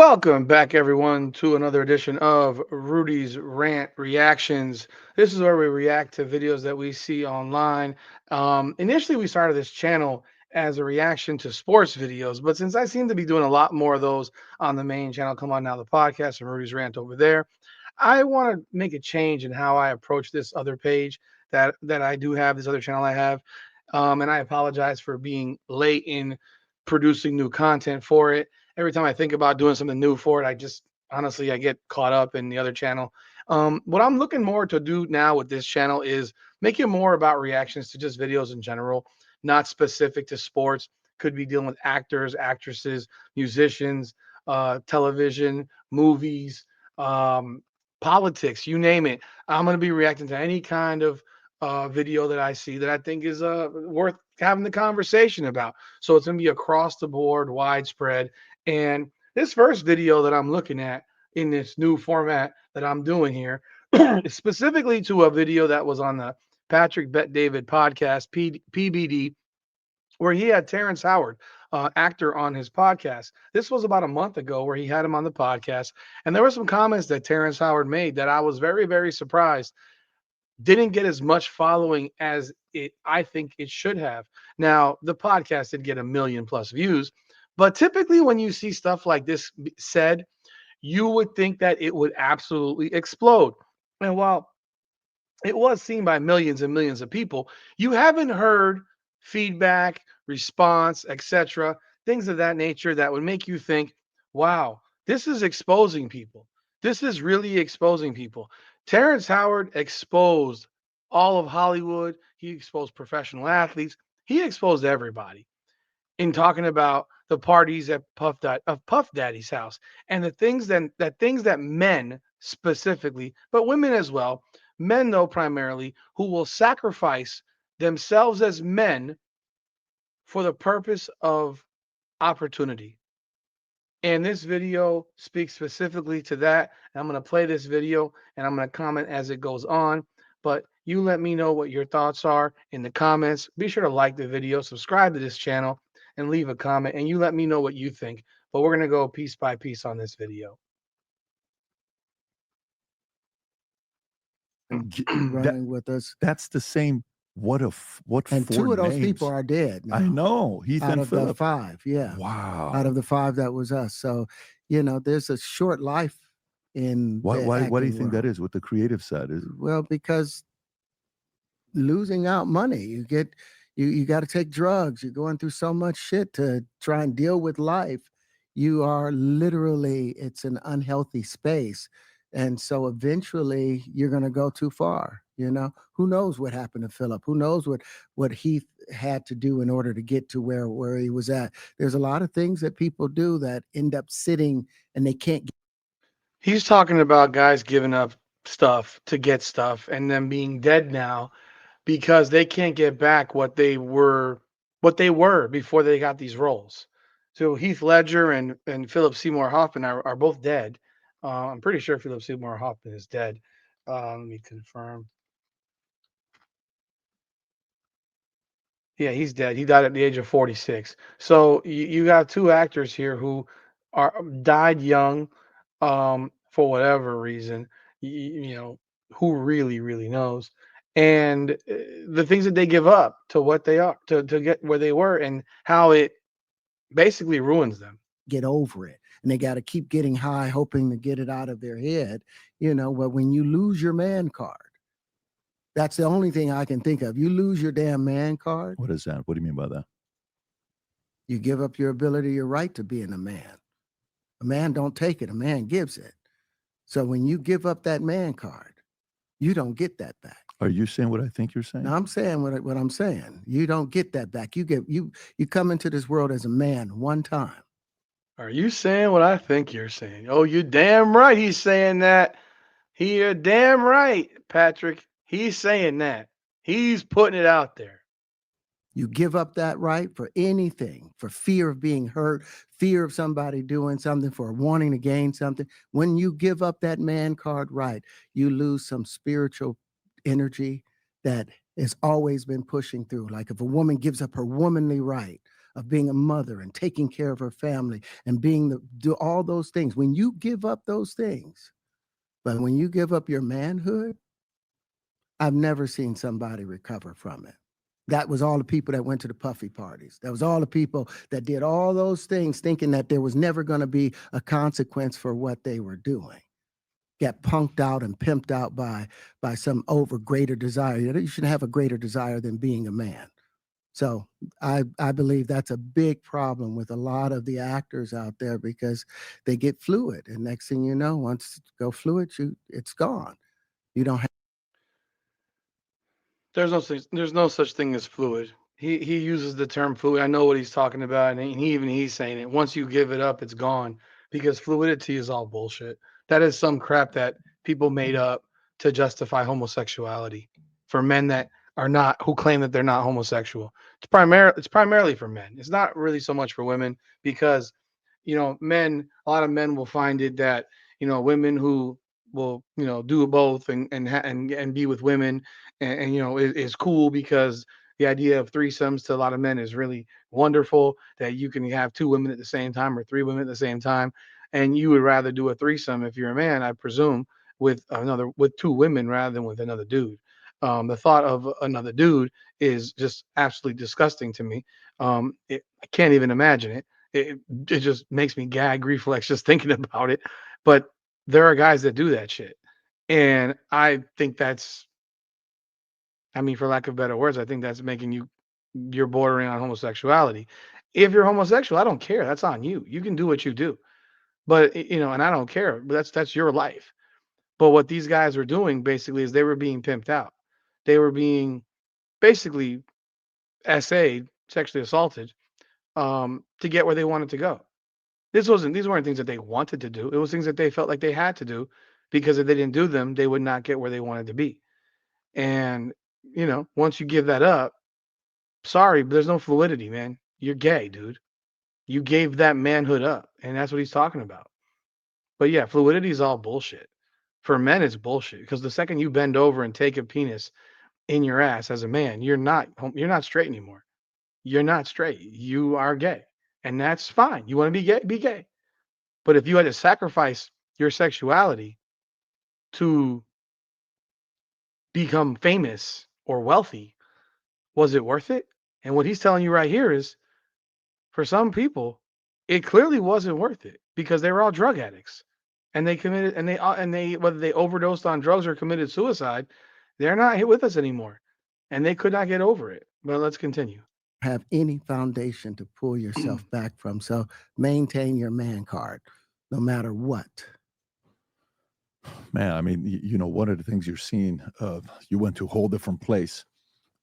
Welcome back, everyone, to another edition of Rudy's Rant Reactions. This is where we react to videos that we see online. Initially, we started this channel as a reaction to sports videos, but since I seem to be doing a lot more of those on the main channel, come on now, the podcast and Rudy's Rant over there, I want to make a change in how I approach this other page that I do have, this other channel I have. And I apologize for being late in producing new content for it. Every time I think about doing something new for it, I just honestly I get caught up in the other channel. What I'm looking more to do now with this channel is make it more about reactions to just videos in general, not specific to sports. Could be dealing with actors, actresses, musicians, television, movies, um, politics, you name it. I'm going to be reacting to any kind of video that I see that I think is worth having the conversation about. So it's going to be across the board, widespread. And this first video that I'm looking at in this new format that I'm doing here is specifically to a video that was on the Patrick Bet David podcast, PBD, where he had Terrence Howard, actor, on his podcast. This was about a month ago where he had him on the podcast. And there were some comments that Terrence Howard made that I was very, very surprised didn't get as much following as I think it should have. Now, the podcast did get a million plus views, but typically when you see stuff like this said, you would think that it would absolutely explode. And while it was seen by millions and millions of people, you haven't heard feedback, response, etc., things of that nature that would make you think, wow, this is exposing people. This is really exposing people. Terrence Howard exposed all of Hollywood. He exposed professional athletes. He exposed everybody in talking about the parties at Puff Daddy's house and the things that men specifically, but women as well, men though primarily, who will sacrifice themselves as men for the purpose of opportunity. And this video speaks specifically to that. And I'm going to play this video and I'm going to comment as it goes on. But you let me know what your thoughts are in the comments. Be sure to like the video, subscribe to this channel, and leave a comment. And you let me know what you think. But we're going to go piece by piece on this video. Running with us. That's the same. What And four two of those names? people are dead now. I know. Heath Out and of the Philip. five, yeah. Wow. Out of the five, that was us. So, there's a short life in Why the do you acting think that world. is? What the creative side is? Well, because losing out money, you got to take drugs. You're going through so much shit to try and deal with life. You are literally, it's an unhealthy space. And so eventually you're going to go too far. Who knows what happened to Philip? Who knows what Heath had to do in order to get to where he was at? There's a lot of things that people do that end up sitting and they can't. He's talking about guys giving up stuff to get stuff and then being dead now because they can't get back what they were before they got these roles. So Heath Ledger and Philip Seymour Hoffman are both dead. I'm pretty sure Philip Seymour Hoffman is dead. Let me confirm. Yeah, he's dead. He died at the age of 46. So you got two actors here who are died young, for whatever reason. Who really knows? And the things that they give up to what they are to get where they were, and how it basically ruins them. Get over it, and they got to keep getting high hoping to get it out of their head. But when you lose your man card, that's the only thing I can think of. You lose your damn man card, What is that? What do you mean by that? you give up your ability, your right to being a man. A man don't take it, a man gives it. So when you give up that man card, you don't get that back. Are you saying what I think you're saying? Now I'm saying what I'm saying. You don't get that back. You come into this world as a man one time. Are you saying what I think you're saying? Oh, you're damn right. He's saying that. You're damn right, Patrick. He's saying that. He's putting it out there. You give up that right for anything, for fear of being hurt, fear of somebody doing something, for wanting to gain something. When you give up that man card right, you lose some spiritual energy that has always been pushing through. Like if a woman gives up her womanly right, of being a mother and taking care of her family and being do all those things. When you give up those things, but when you give up your manhood, I've never seen somebody recover from it. That was all the people that went to the puffy parties. That was all the people that did all those things thinking that there was never going to be a consequence for what they were doing. Get punked out and pimped out by some over greater desire. You shouldn't have a greater desire than being a man. So I believe that's a big problem with a lot of the actors out there because they get fluid. And next thing you know, once you go fluid, it's gone. You don't have There's no such thing as fluid. He uses the term fluid. I know what he's talking about, and he's saying it. Once you give it up, it's gone because fluidity is all bullshit. That is some crap that people made up to justify homosexuality for men that are not who claim that they're not homosexual. It's primarily for men. It's not really so much for women because men a lot of men will find it that women who will do both and be with women and is cool because the idea of threesomes to a lot of men is really wonderful that you can have two women at the same time or three women at the same time, and you would rather do a threesome if you're a man, I presume, with two women rather than with another dude. The thought of another dude is just absolutely disgusting to me. I can't even imagine it. It just makes me gag reflex just thinking about it. But there are guys that do that shit, and I think that's, I mean, for lack of better words, I think that's making you're bordering on homosexuality. If you're homosexual, I don't care. That's on you. You can do what you do. But and I don't care. But that's your life. But what these guys were doing basically is they were being pimped out. They were being basically SA'd, sexually assaulted, to get where they wanted to go. These weren't things that they wanted to do. It was things that they felt like they had to do because if they didn't do them, they would not get where they wanted to be. And once you give that up, sorry, but there's no fluidity, man. You're gay, dude. You gave that manhood up, and that's what he's talking about. But yeah, fluidity is all bullshit. For men, it's bullshit because the second you bend over and take a penis in your ass as a man, you're not straight anymore. You're not straight. You are gay, and that's fine. You want to be gay? Be gay. But if you had to sacrifice your sexuality to become famous or wealthy, was it worth it? And what he's telling you right here is for some people, it clearly wasn't worth it because they were all drug addicts and they committed and they whether they overdosed on drugs or committed suicide, they're not here with us anymore and they could not get over it. But let's continue. have any foundation to pull yourself back from. So maintain your man card, no matter what. Man, I mean, one of the things you're seeing, you went to a whole different place.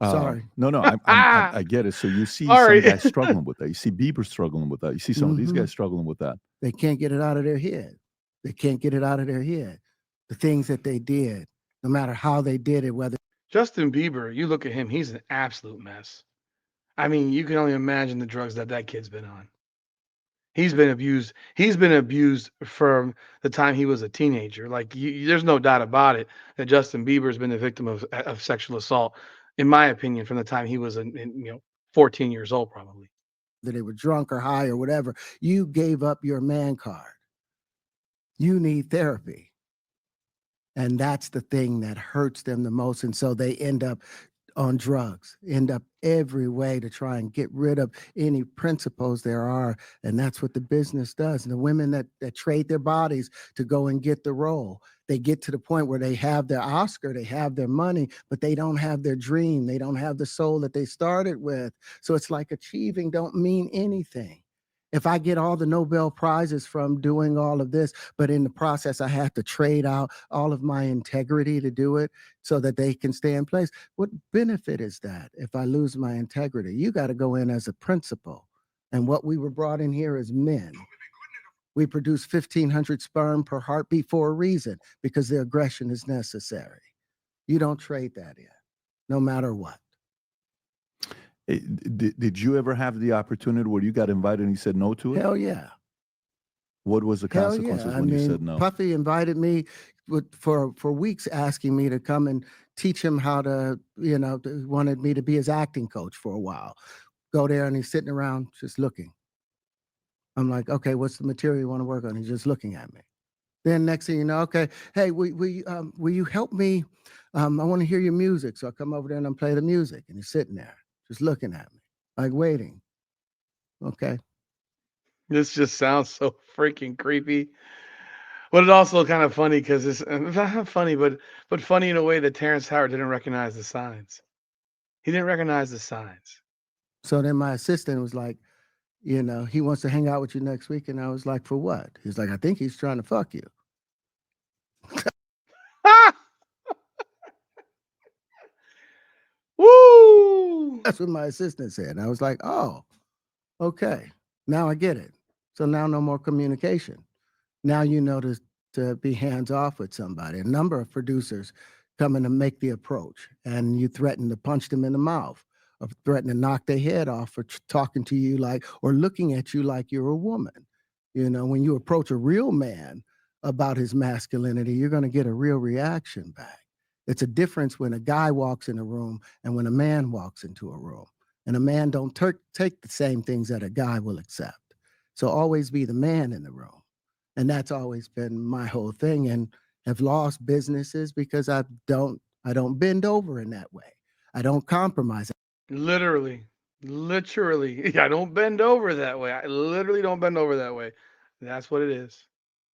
Sorry. No, I get it. So you see Sorry. some guys struggling with that. You see Bieber struggling with that. You see some of these guys struggling with that. They can't get it out of their head. They can't get it out of their head. The things that they did, no matter how they did it, whether Justin Bieber, you look at him, he's an absolute mess. I mean, you can only imagine the drugs that kid's been on. He's been abused. He's been abused from the time he was a teenager. Like, there's no doubt about it that Justin Bieber has been a victim of sexual assault, in my opinion, from the time he was 14 years old, probably. they were drunk or high or whatever, you gave up your man card. You need therapy. And that's the thing that hurts them the most. And so they end up on drugs, end up every way to try and get rid of any principles there are. And that's what the business does. And the women that trade their bodies to go and get the role, they get to the point where they have their Oscar, they have their money, but they don't have their dream. They don't have the soul that they started with. So it's like achieving don't mean anything. If I get all the Nobel Prizes from doing all of this, but in the process, I have to trade out all of my integrity to do it so that they can stay in place, what benefit is that if I lose my integrity? You got to go in as a principal. And what we were brought in here as men, we produce 1,500 sperm per heartbeat for a reason, because the aggression is necessary. You don't trade that in, no matter what. Did you ever have the opportunity where you got invited and you said no to it? Hell yeah. What was the consequences when you said no? Puffy invited me for weeks, asking me to come and teach him how to, wanted me to be his acting coach for a while. Go there and he's sitting around just looking. I'm like, okay, what's the material you want to work on? He's just looking at me. Then next thing you know, okay, hey, will you help me? I want to hear your music. So I come over there and I play the music. And he's sitting there just looking at me, like waiting. Okay. This just sounds so freaking creepy. But it's also kind of funny because it's not funny, but funny in a way that Terrence Howard didn't recognize the signs. He didn't recognize the signs. So then my assistant was like, he wants to hang out with you next week. And I was like, for what? He's like, I think he's trying to fuck you. Woo! That's what my assistant said. And I was like, oh, okay. Now I get it. So now no more communication. Now you know to be hands off with somebody. A number of producers come in to make the approach, and you threaten to punch them in the mouth, or threaten to knock their head off for talking to you like, or looking at you like you're a woman. When you approach a real man about his masculinity, you're going to get a real reaction back. It's a difference when a guy walks in a room and when a man walks into a room. And a man don't take the same things that a guy will accept. So always be the man in the room. And that's always been my whole thing, and have lost businesses because I don't bend over in that way. I don't compromise. Literally, literally. I don't bend over that way. I literally don't bend over that way. That's what it is.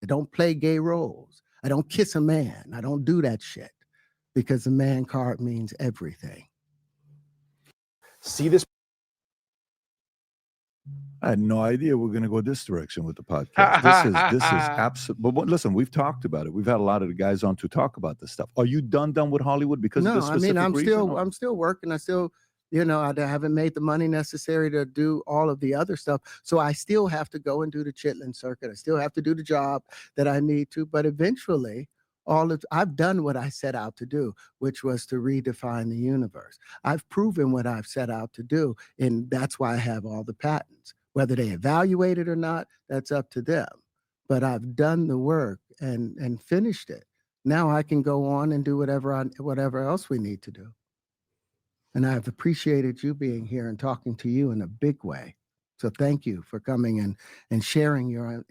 I don't play gay roles. I don't kiss a man. I don't do that shit because the man card means everything. See this. I had no idea we're going to go this direction with the podcast. This is absolute. But listen, we've talked about it. We've had a lot of the guys on to talk about this stuff. Are you done with Hollywood because of No, this I mean specific reason? I'm still working. I still, I haven't made the money necessary to do all of the other stuff. So I still have to go and do the chitlin circuit. I still have to do the job that I need to. But eventually, I've done what I set out to do, which was to redefine the universe. I've proven what I've set out to do, and that's why I have all the patents. Whether they evaluate it or not, that's up to them. But I've done the work and finished it. Now I can go on and do whatever else we need to do. And I've appreciated you being here and talking to you in a big way. So thank you for coming and sharing your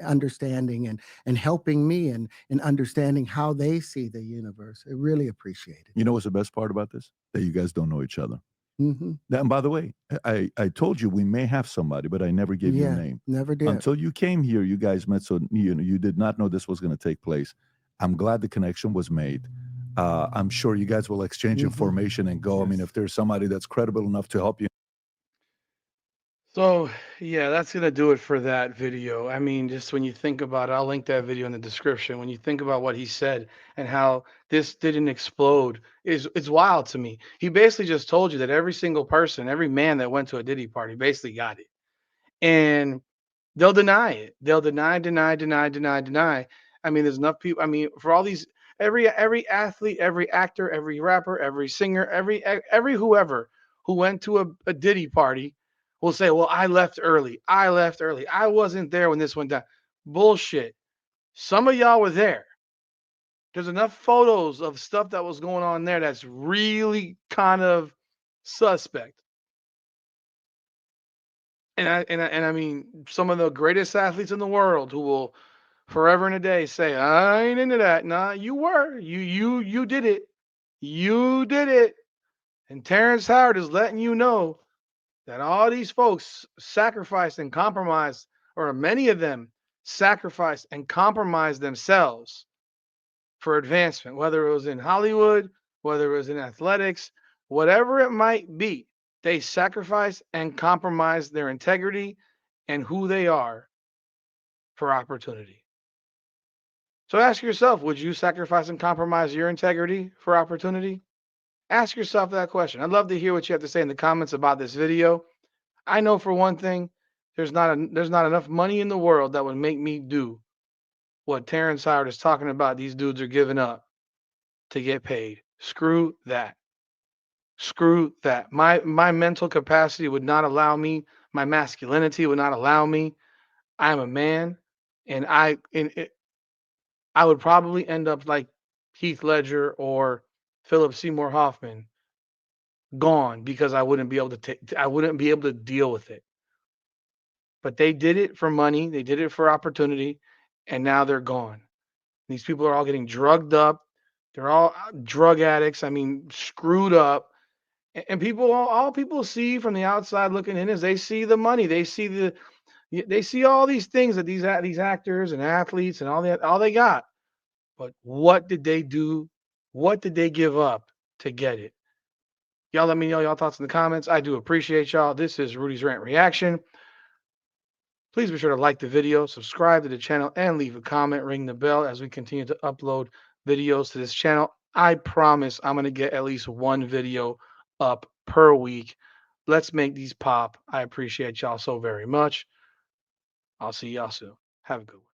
understanding and helping me and understanding how they see the universe. I really appreciate it. You know what's the best part about this? That you guys don't know each other. Mm-hmm. And by the way, I told you we may have somebody, but I never gave you a name. Never did. Until you came here, you guys met, so you did not know this was going to take place. I'm glad the connection was made. I'm sure you guys will exchange information and go. Yes. I mean, if there's somebody that's credible enough to help you. So, yeah, that's going to do it for that video. I mean, just when you think about it, I'll link that video in the description. When you think about what he said and how this didn't explode, it's wild to me. He basically just told you that every single person, every man that went to a Diddy party basically got it. And they'll deny it. They'll deny. I mean, there's enough people. I mean, for all these, every athlete, every actor, every rapper, every singer, every whoever who went to a Diddy party will say, "Well, I left early. I left early. I wasn't there when this went down." Bullshit. Some of y'all were there. There's enough photos of stuff that was going on there that's really kind of suspect. And I mean, some of the greatest athletes in the world who will forever and a day say, "I ain't into that." Nah, you were. You did it. You did it. And Terrence Howard is letting you know that all these folks sacrificed and compromised, or many of them sacrificed and compromised themselves for advancement, whether it was in Hollywood, whether it was in athletics, whatever it might be. They sacrifice and compromise their integrity and who they are for opportunity. So ask yourself, would you sacrifice and compromise your integrity for opportunity? Ask yourself that question. I'd love to hear what you have to say in the comments about this video. I know for one thing, there's not enough money in the world that would make me do what Terrence Howard is talking about these dudes are giving up to get paid. Screw that. Screw that. My mental capacity would not allow me. My masculinity would not allow me. I'm a man, and I would probably end up like Heath Ledger or Philip Seymour Hoffman, gone because I wouldn't be able to I wouldn't be able to deal with it. But they did it for money, they did it for opportunity, and now they're gone. These people are all getting drugged up. They're all drug addicts. I mean, screwed up. And people, all people see from the outside looking in is they see the money. They see all these things that these actors and athletes and all they got. But what did they do? What did they give up to get it? Y'all let me know y'all thoughts in the comments. I do appreciate y'all. This is Rudy's Rant Reaction. Please be sure to like the video, subscribe to the channel, and leave a comment. Ring the bell as we continue to upload videos to this channel. I promise I'm going to get at least one video up per week. Let's make these pop. I appreciate y'all so very much. I'll see y'all soon. Have a good one.